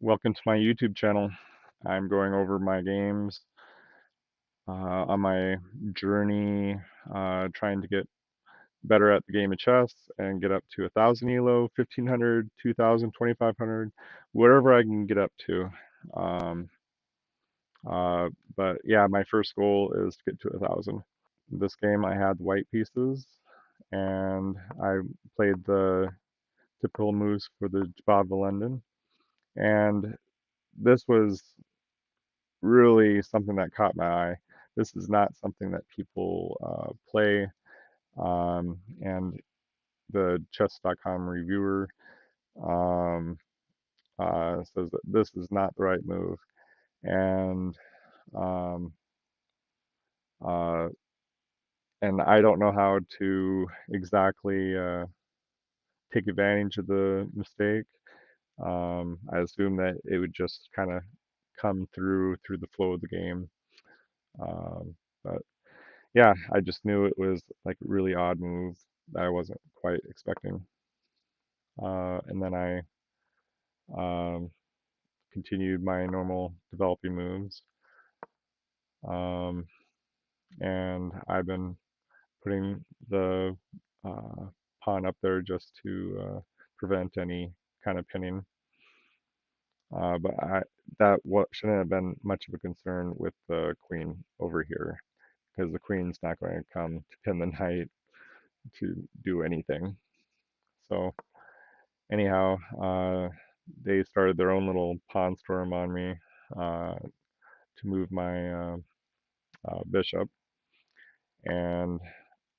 Welcome to my YouTube channel. I'm going over my games on my journey, trying to get better at the game of chess and get up to 1,000 ELO, 1,500, 2,000, 2,500, whatever I can get up to. Um, but yeah, my first goal is to get to 1,000. This game, I had white pieces, and I played the typical moves for the Jabba London, and this was really something that caught my eye. This is not something that people play, and the chess.com reviewer um, says that this is not the right move, and um, uh, and I don't know how to exactly take advantage of the mistake. I assume that it would just kind of come through the flow of the game, but yeah, I just knew it was like a really odd move that I wasn't quite expecting. And then I um, continued my normal developing moves. Um, and I've been putting the uh, pawn up there just to prevent any kind of pinning. But that shouldn't have been much of a concern with the queen over here, because the queen's not going to come to pin the knight to do anything. So anyhow, they started their own little pawn storm on me to move my bishop, and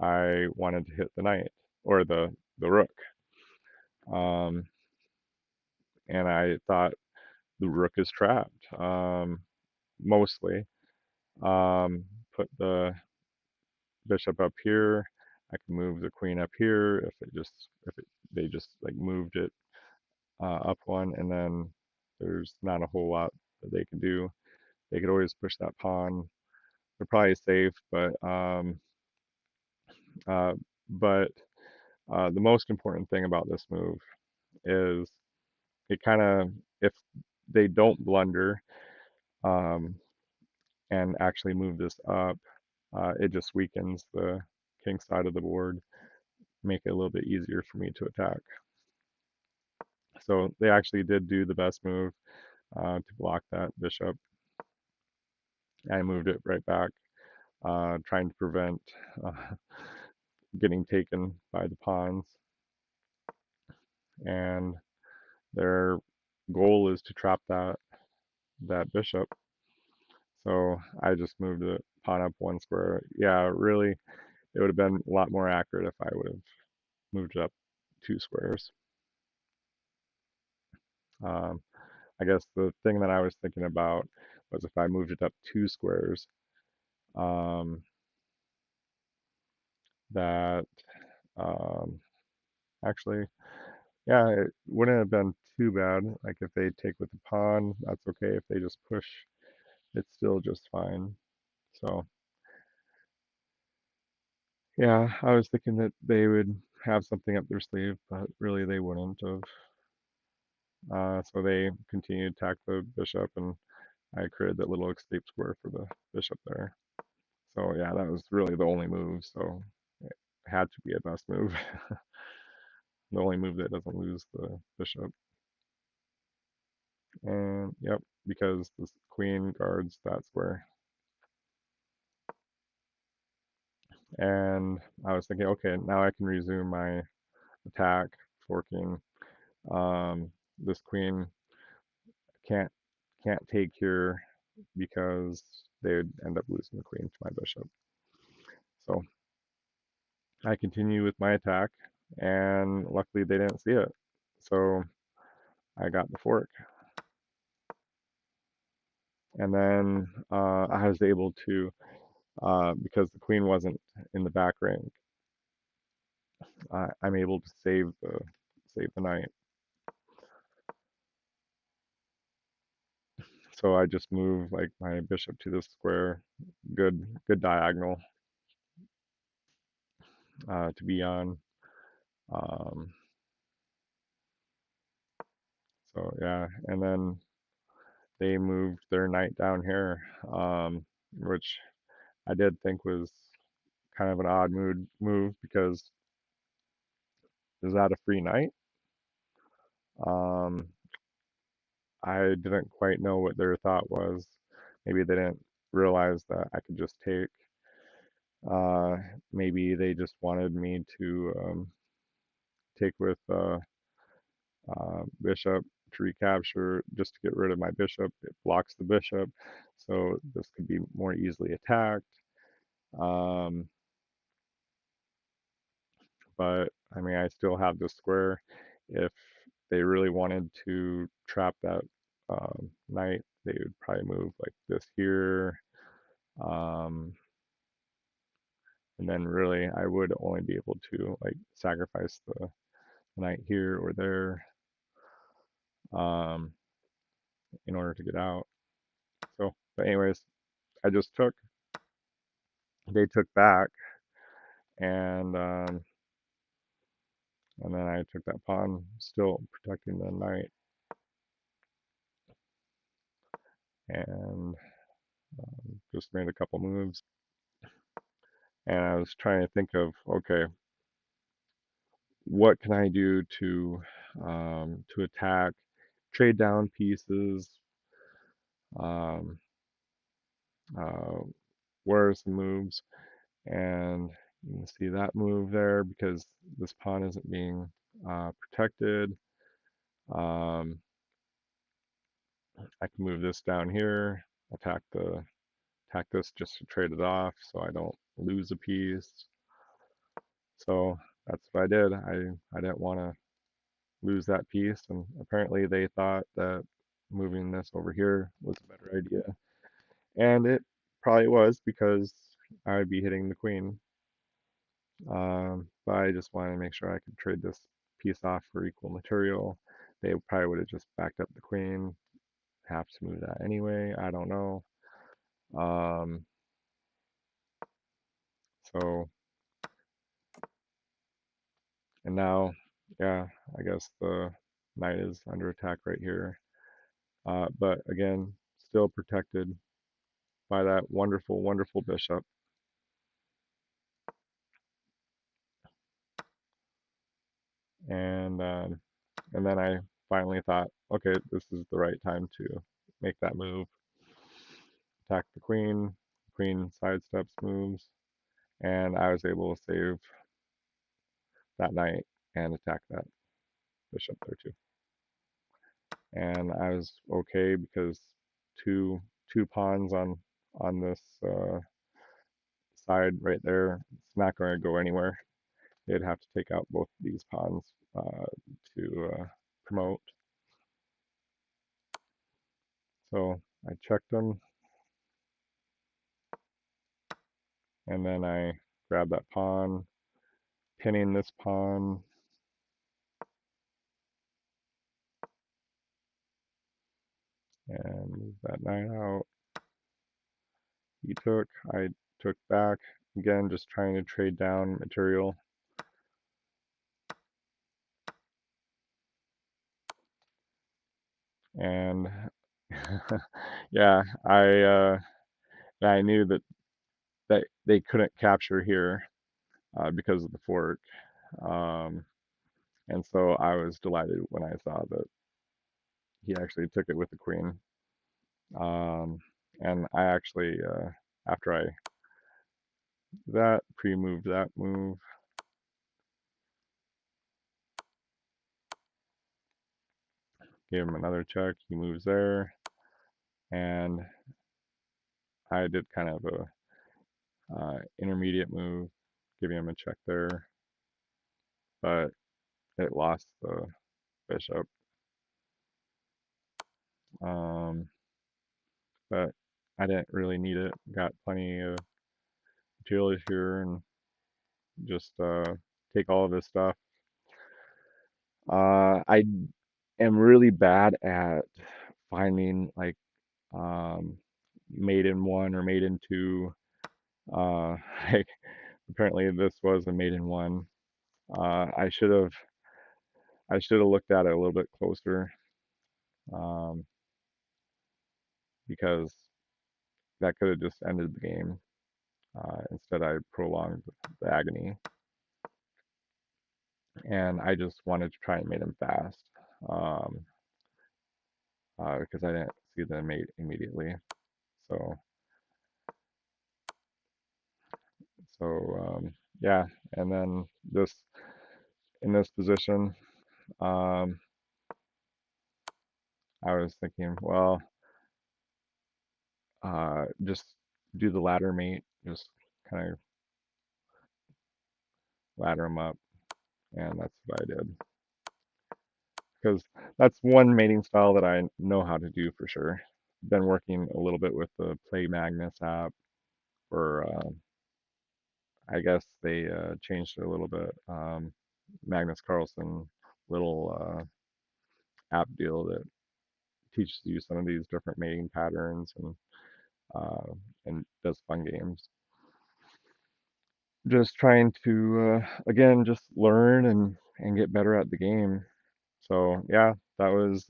I wanted to hit the knight or the rook, um, and I thought the rook is trapped. Mostly, put the bishop up here. I can move the queen up here if they just like moved it up one, and then there's not a whole lot that they can do. They could always push that pawn. They're probably safe, uh, but the most important thing about this move is it kind of, if they don't blunder um, and actually move this up, it just weakens the king side of the board, make it a little bit easier for me to attack. So they actually did do the best move to block that bishop. I moved it right back, trying to prevent uh, getting taken by the pawns. And their goal is to trap that bishop. So I just moved the pawn up one square. Yeah, really, it would have been a lot more accurate if I would have moved it up two squares. Um, I guess the thing that I was thinking about was if I moved it up two squares, um, that um, actually, yeah, it wouldn't have been too bad. Like if they take with the pawn, that's okay. If they just push, it's still just fine. So yeah, I was thinking that they would have something up their sleeve, but really they wouldn't have. So they continued to attack the bishop, and I created that little escape square for the bishop there. So yeah, that was really the only move. So it had to be a best move. The only move that doesn't lose the bishop. And yep, because the queen guards that square. And I was thinking, okay, now I can resume my attack, forking. This queen can't can't take here because they would end up losing the queen to my bishop. So I continue with my attack, and luckily they didn't see it. So I got the fork, and then I was able to, because the queen wasn't in the back rank, I'm able to save the knight. So I just move like my bishop to this square, good diagonal to be on. Um, So yeah, and then they moved their knight down here, which I did think was kind of an odd move because is that a free knight? Um, I didn't quite know what their thought was. Maybe they didn't realize that I could just take. Uh, Maybe they just wanted me to take with bishop to recapture just to get rid of my bishop. It blocks the bishop, so this could be more easily attacked. Um, but I mean, I still have this square. If they really wanted to trap that knight, they would probably move like this here. Um, and then really, I would only be able to like sacrifice the knight here or there um, in order to get out. So, but anyways, I just took. They took back, and and then I took that pawn, still protecting the knight, and just made a couple moves. And I was trying to think of, okay, what can I do to attack, trade down pieces, um, uh, where are some moves, and you can see that move there because this pawn isn't being protected. Um, I can move this down here, attack this just to trade it off so I don't lose a piece. So that's what I did. I didn't want to lose that piece, and apparently they thought that moving this over here was a better idea. And it probably was because I would be hitting the queen. But I just wanted to make sure I could trade this piece off for equal material. They probably would have just backed up the queen. Have to move that anyway. I don't know. Um, so and now, yeah, I guess the knight is under attack right here. But again, still protected by that wonderful, wonderful bishop. And and then I finally thought, okay, this is the right time to make that move. Attack the queen. Queen sidesteps moves, and I was able to save that knight and attack that bishop there too. And I was okay because two pawns on this side right there, it's not going to go anywhere. They'd have to take out both of these pawns to promote. So I checked them, and then I grabbed that pawn, pinning this pawn, and move that knight out. He took, I took back. Again, just trying to trade down material. And yeah, I knew that they couldn't capture here because of the fork. Um, and so I was delighted when I saw that he actually took it with the queen. Um, and I actually, after I that pre-moved that move, gave him another check. He moves there, and I did kind of a intermediate move, giving him a check there, but it lost the bishop. Um, but I didn't really need it. Got plenty of material here and just take all of this stuff. I am really bad at finding like um, made in one or made in two. Like apparently this was a made in one. I should have looked at it a little bit closer. um, because that could have just ended the game. Instead, I prolonged the agony, and I just wanted to try and mate him fast, um, because I didn't see the mate immediately. So, so yeah, and then this in this position, um, I was thinking, well, just do the ladder mate, just kind of ladder him up, and that's what I did because that's one mating style that I know how to do for sure. Been working a little bit with the Play Magnus app, or I guess they changed it a little bit. Magnus Carlsen little app deal that teaches you some of these different mating patterns uh, and does fun games. Just trying to again just learn and get better at the game. So yeah, that was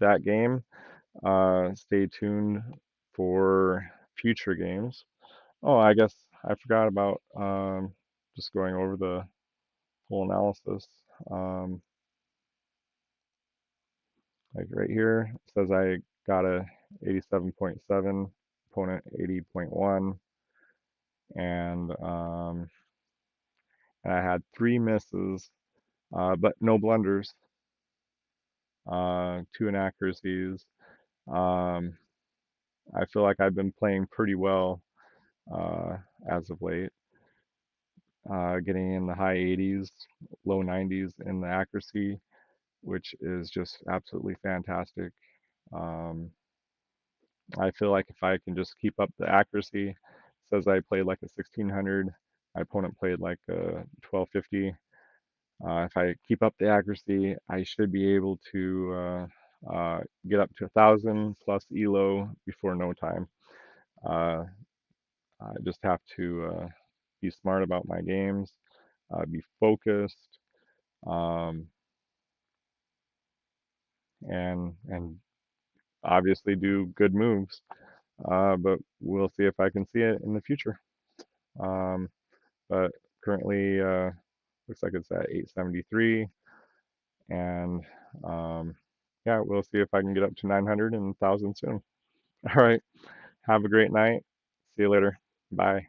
that game. Stay tuned for future games. Oh, I guess I forgot about just going over the whole analysis. Um, like right here, it says I got a 87.7, opponent 80.1, and I had 3 misses, but no blunders, 2 inaccuracies. Um, I feel like I've been playing pretty well uh, as of late, getting in the high 80s, low 90s in the accuracy, which is just absolutely fantastic. Um, I feel like if I can just keep up the accuracy, it says I played like a 1600, my opponent played like a 1250. If I keep up the accuracy, I should be able to get up to 1,000 plus ELO before no time. Uh, I just have to be smart about my games, be focused, um, and obviously do good moves. But we'll see if I can see it in the future. Um, but currently, looks like it's at 873, and um, yeah, we'll see if I can get up to 900 and 1,000 soon. All right, have a great night. See you later. Bye.